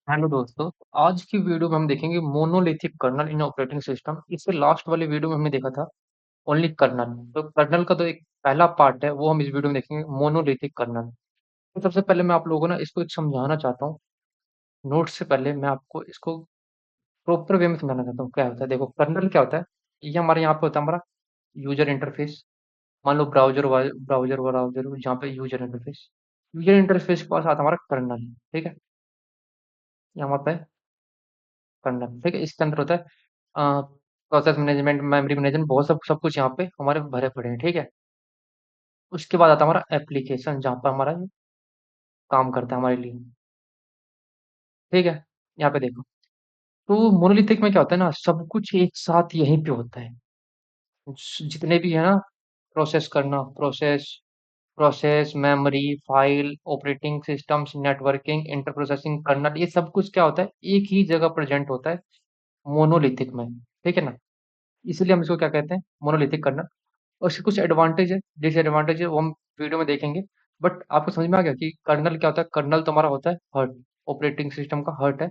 Hello दोस्तों। आज की वीडियो में हम देखेंगे मोनोलिथिक कर्नल इन ऑपरेटिंग सिस्टम। इससे लास्ट वाले वीडियो में हमने देखा था ओनली कर्नल। तो कर्नल का तो एक पहला पार्ट है, वो हम इस वीडियो में देखेंगे, मोनोलिथिक कर्नल। तो सबसे पहले मैं आप लोगों को ना इसको एक समझाना चाहता हूँ। नोट से पहले मैं आपको इसको प्रॉपर वे में समझाना चाहता हूँ क्या होता है। देखो, कर्नल क्या होता है। ये हमारे यहाँ पे होता है हमारा यूजर इंटरफेस। मान लो ब्राउजर ब्राउजर ब्राउजर जहाँ पे यूजर इंटरफेस के पास आता है हमारा कर्नल। ठीक है, यहाँ पे कर्नल। ठीक है, इसके अंदर होता है प्रोसेस मैनेजमेंट, मेमोरी मैनेजमेंट, बहुत सब कुछ यहाँ पे हमारे भरे पड़े हैं। ठीक है, उसके बाद आता है हमारा एप्लीकेशन, जहाँ पर हमारा ये काम करता है हमारे लिए। ठीक है, यहाँ पे देखो। तो मोनोलिथिक में क्या होता है ना, सब कुछ एक साथ यहीं पे होता है। जितने भी है ना, प्रोसेस करना, process memory, file, operating systems, networking, inter processing, kernel, ये सब कुछ क्या होता है, एक ही जगह प्रेजेंट होता है मोनोलिथिक में। ठीक है ना, इसलिए हम इसको क्या कहते हैं, मोनोलिथिक कर्नल। और इसके कुछ एडवांटेज है, डिसएडवांटेज है, वो हम वीडियो में देखेंगे। बट आपको समझ में आ गया कि कर्नल क्या होता है। कर्नल तो हमारा होता है हर्ट, ऑपरेटिंग सिस्टम का हर्ट है।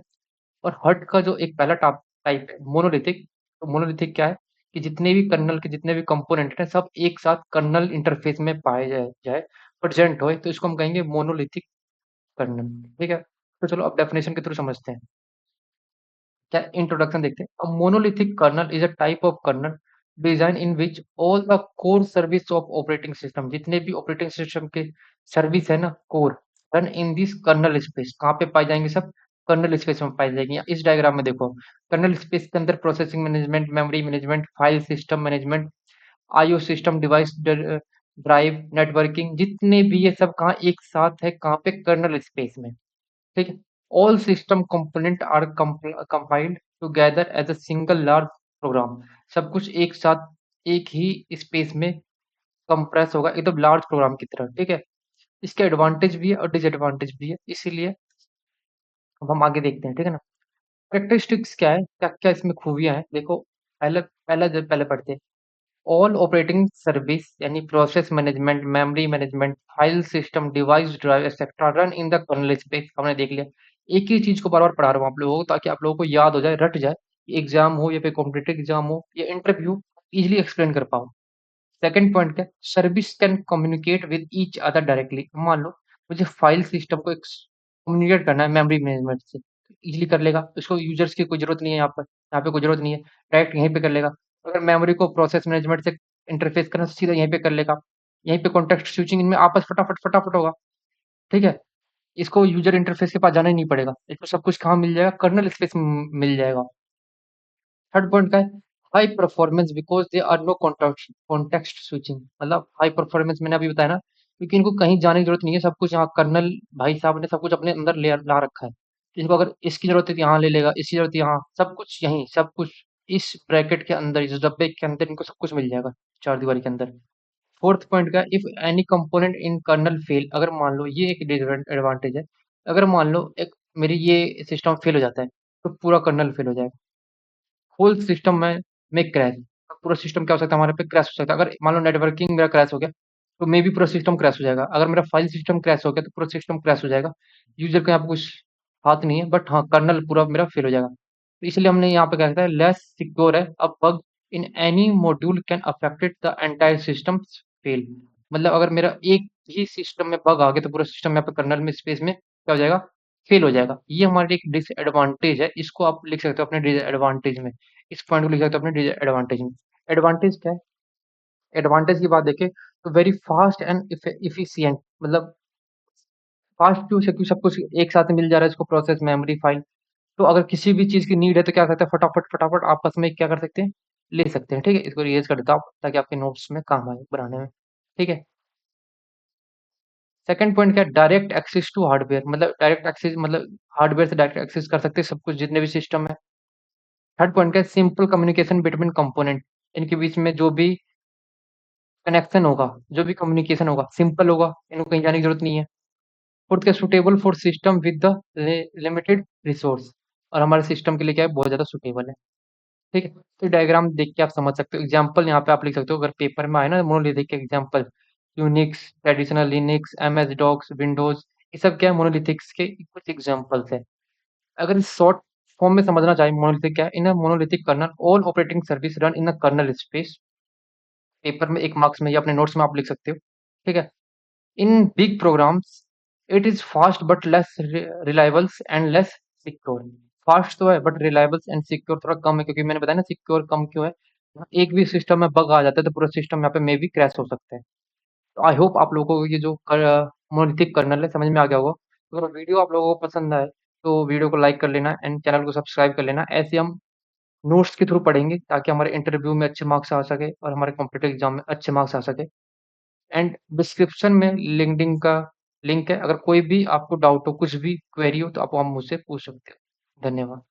और हर्ट का जो एक पहला टाइप है मोनोलिथिक। तो मोनोलिथिक क्या है कि जितने भी कर्नल के जितने भी कंपोनेंट हैं, सब एक साथ कर्नल इंटरफेस में पाए जाए प्रेजेंट होए, तो इसको हम कहेंगे मोनोलिथिक कर्नल। ठीक है, तो चलो अब डेफिनेशन के थ्रू समझते हैं। क्या इंट्रोडक्शन देखते हैं। A monolithic kernel is a type of kernel design in which all the core service of operating system, जितने भी ऑपरेटिंग सिस्टम के सर्विस है ना, core, run in this kernel space. कहाँ पे पाई जाएंगे सब, कर्नल स्पेस में पाई जाएंगी। इस डायग्राम में देखो, कर्नल स्पेस के अंदर processing management, memory management, file system management, IO system, device drive, networking, जितने भी ये सब कहाँ एक साथ है, कहाँ पे, कर्नल स्पेस में। ठीक है, all system component are compiled together as a single large program. सब कुछ एक साथ एक ही स्पेस में कंप्रेस होगा, एकदम लार्ज प्रोग्राम की तरह। ठीक है, इसके एडवांटेज भी है और डिसएडवांटेज भी है, इसीलिए अब हम आगे देखते हैं। ठीक है ना, कैरेक्टरिस्टिक्स क्या है, क्या क्या इसमें खूबियां हैं, देखो। पहले पढ़ते हैं। ऑल ऑपरेटिंग सर्विस यानी process management, memory management, file system, device drive etcetera run in the kernel space. हमने देख लिया। एक ही चीज को बार बार पढ़ा रहा हूँ आप लोगों को, ताकि आप लोगों को याद हो जाए, रट जाए। एग्जाम हो या फिर कॉम्पिटेटिव एग्जाम हो या इंटरव्यू, इजिली एक्सप्लेन कर पाओ। सेकंड पॉइंट क्या, service can communicate with each other directly. मान लो मुझे फाइल सिस्टम को कम्युनिकेट करना है मेमोरी मैनेजमेंट से, इजिली कर लेगा। इसको यूजर्स की कोई जरूरत नहीं है, यहाँ पे कोई जरूरत नहीं है, डायरेक्ट यहीं पे कर लेगा। अगर मेमोरी को प्रोसेस मैनेजमेंट से इंटरफेस करना, सीधा यहीं पे कर लेगा। यहीं पे कॉन्टेक्स्ट स्विचिंग इनमें आपस फटाफट फटाफट होगा। ठीक है, इसको यूजर इंटरफेस के पास जाना ही नहीं पड़ेगा, इसको सब कुछ कहाँ मिल जाएगा, कर्नल स्पेस में मिल जाएगा। थर्ड पॉइंट का है, high performance because they are no context switching. मतलब हाई परफॉर्मेंस मैंने अभी बताया ना, क्योंकि इनको कहीं जाने की जरूरत नहीं है, सब कुछ यहाँ कर्नल भाई साहब ने सब कुछ अपने अंदर ले ला रखा है। इनको अगर इसकी जरूरत है तो यहाँ ले लेगा, इसकी जरूरत है यहाँ, सब कुछ यहीं, सब कुछ इस ब्रैकेट के अंदर, इस डब्बे के अंदर इनको सब कुछ मिल जाएगा, चार दीवारी के अंदर। फोर्थ पॉइंट का, if any component in kernel fail, अगर मान लो, ये एक एडवांटेज है, अगर मान लो एक मेरी ये सिस्टम फेल हो जाता है, तो पूरा कर्नल फेल हो जाएगा। होल सिस्टम में क्रैश, पूरा सिस्टम क्या हो सकता है, हमारे पे क्रैश हो सकता है। अगर मान लो नेटवर्किंग मेरा क्रैश हो गया, तो मे भी पूरा सिस्टम क्रैश हो जाएगा। अगर मेरा फाइल सिस्टम क्रैश हो गया, तो पूरा सिस्टम क्रैश हो जाएगा। यूजर का यहाँ पे कुछ हाथ नहीं है, बट हाँ, कर्नल पूरा मेरा फेल हो जाएगा। तो इसलिए हमने यहाँ पे क्या कहता है, लेस सिक्योर है। अब bug in any module can affected the entire system fail. मतलब अगर मेरा एक ही सिस्टम में बग आ गया, तो पूरा सिस्टम यहाँ पे कर्नल में स्पेस में क्या हो जाएगा, फेल हो जाएगा। ये हमारे एक डिसएडवांटेज है, इसको आप लिख सकते हो अपने डिसएडवांटेज में। इस पॉइंट को लिख सकते हो अपने डिसएडवांटेज में। एडवांटेज क्या है, एडवांटेज की बात देखें तो वेरी फास्ट एंड इफिशिएंट। मतलब फास्ट क्यों से, क्यों सब कुछ एक साथ मिल जा रहा है, इसको प्रोसेस, मेमोरी, फाइल। तो अगर किसी भी चीज की नीड है, तो क्या करते हैं, फटाफट फटाफट आपस में क्या कर सकते हैं, ले सकते हैं। ठीक है, इसको रिलीज कर देता हूँ ताकि आपके नोट्स में काम आए बनाने में। ठीक है, सेकंड पॉइंट क्या है, डायरेक्ट एक्सेस टू हार्डवेयर। मतलब डायरेक्ट एक्सेस, मतलब हार्डवेयर से डायरेक्ट एक्सेस कर सकते हैं सब कुछ, जितने भी सिस्टम है। थर्ड पॉइंट क्या है, सिंपल कम्युनिकेशन बिटवीन कंपोनेंट। इनके बीच में जो भी कनेक्शन होगा, जो भी कम्युनिकेशन होगा, सिंपल होगा, इनको कहीं जाने की जरूरत नहीं है। फोर्थ क्या, suitable for system with the limited resource. और हमारे सिस्टम के लिए क्या है, बहुत ज्यादा सुटेबल है। ठीक है, तो डायग्राम देख के आप समझ सकते हो। एग्जाम्पल यहाँ पे आप लिख सकते हो, अगर पेपर में आए ना मोनोलिथिक के example, Unix, traditional Linux, MS DOS, Windows, ये सब क्या है, मोनोलिथिक्स के कुछ एग्जाम्पल्स है। अगर इस शॉर्ट फॉर्म में समझना चाहें मोनोलिथिक क्या है? In a monolithic kernel, all operating service run in a kernel space. Paper में 1 मार्क्स में या अपने नोट्स में आप लिख सकते हो, ठीक है? In big programs, it is fast but less reliable and less secure. Fast तो है बट रिलायबल एंड सिक्योर थोड़ा कम है, क्योंकि मैंने बताया ना सिक्योर कम क्यों है? एक भी सिस्टम में बग आ जाता है तो पूरा सिस्टम यहाँ पे मे बी क्रैश हो सकता है। तो आई होप आप लोगों को ये जो मोनोलिथिक कर्नल है समझ में आ गया होगा। तो अगर वीडियो आप लोगों को पसंद आए तो वीडियो को लाइक कर लेना एंड चैनल को सब्सक्राइब कर लेना। ऐसे हम नोट्स के थ्रू पढ़ेंगे ताकि हमारे इंटरव्यू में अच्छे मार्क्स आ सके और हमारे कॉम्पिटिटिव एग्जाम में अच्छे मार्क्स आ सके। एंड डिस्क्रिप्शन में लिंक्डइन का लिंक है। अगर कोई भी आपको डाउट हो, कुछ भी क्वेरी हो तो आप मुझसे पूछ सकते हो। धन्यवाद।